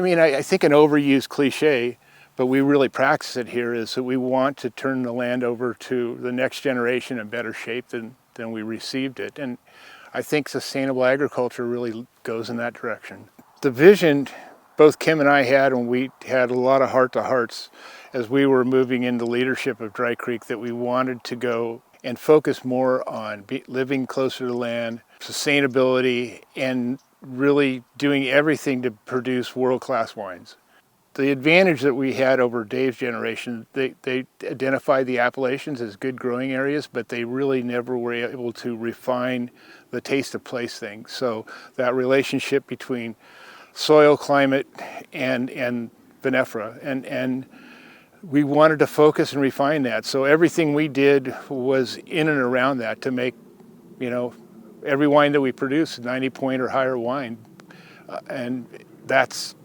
I mean, I think an overused cliche, but we really practice it here, is that we want to turn the land over to the next generation in better shape than we received it. And I think sustainable agriculture really goes in that direction. The vision both Kim and I had, and we had a lot of heart-to-hearts as we were moving into leadership of Dry Creek, that we wanted to go and focus more on living closer to land, sustainability, and really doing everything to produce world-class wines. The advantage that we had over Dave's generation, they identified the Appalachians as good growing areas, but they really never were able to refine the taste of place thing. So that relationship between soil, climate, and vinifera, and we wanted to focus and refine that. So everything we did was in and around that to make, every wine that we produce 90-point or higher wine, and that's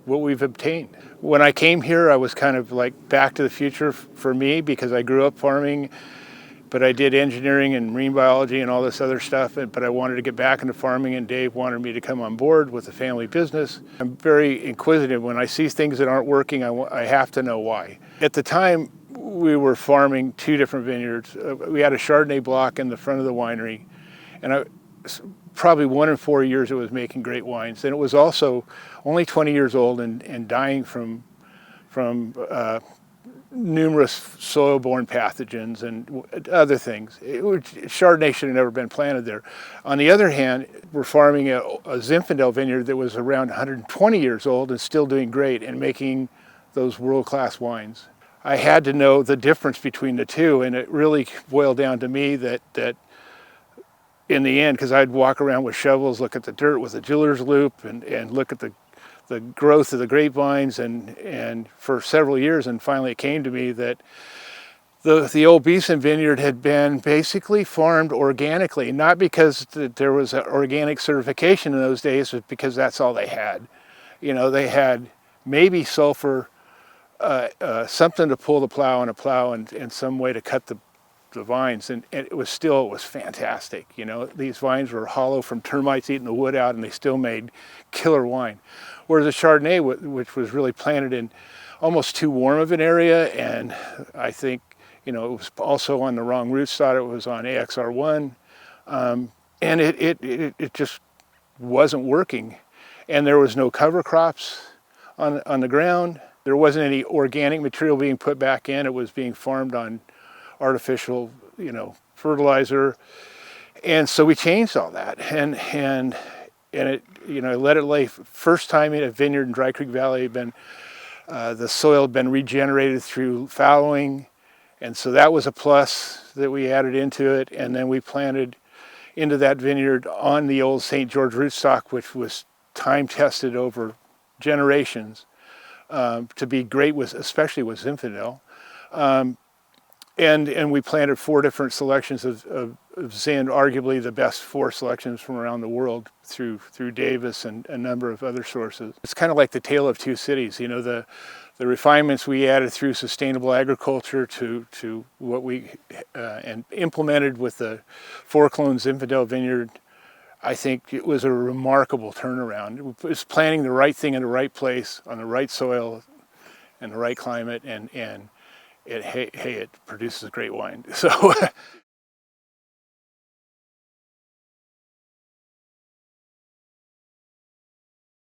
what we've obtained. When I came here, I was kind of like back to the future for me, because I grew up farming, but I did engineering and marine biology and all this other stuff, but I wanted to get back into farming, and Dave wanted me to come on board with the family business. I'm very inquisitive. When I see things that aren't working, I have to know why. At the time, we were farming 2 different vineyards. We had a Chardonnay block in the front of the winery, and probably 1 in 4 years it was making great wines. And it was also only 20 years old and dying from numerous soil-borne pathogens and other things. Chardonnay should have never been planted there. On the other hand, we're farming a Zinfandel vineyard that was around 120 years old and still doing great and making those world-class wines. I had to know the difference between the two, and it really boiled down to me that in the end, because I'd walk around with shovels, look at the dirt with a jeweler's loop, and look at the growth of the grapevines, and for several years, and finally it came to me that the old Beeson vineyard had been basically farmed organically, not because there was an organic certification in those days, but because that's all they had. They had maybe sulfur, something to pull the plow on a plow, and some way to cut the vines, and it was fantastic. These vines were hollow from termites eating the wood out, and they still made killer wine. Whereas the Chardonnay, which was really planted in almost too warm of an area, and I think it was also on the wrong rootstock. It was on AXR1, and it just wasn't working. And there was no cover crops on the ground. There wasn't any organic material being put back in. It was being farmed on artificial, fertilizer. And so we changed all that, and it, let it lay. First time in a vineyard in Dry Creek Valley, the soil had been regenerated through fallowing, and so that was a plus that we added into it. And then we planted into that vineyard on the old St. George rootstock, which was time tested over generations to be great with, especially with Zinfandel. And we planted 4 different selections of Zin, arguably the best 4 selections from around the world through Davis and a number of other sources. It's kind of like the tale of 2 cities. The refinements we added through sustainable agriculture to what we and implemented with the 4-clone Zinfandel vineyard. I think it was a remarkable turnaround. It was planting the right thing in the right place, on the right soil, and the right climate, and it produces great wine. So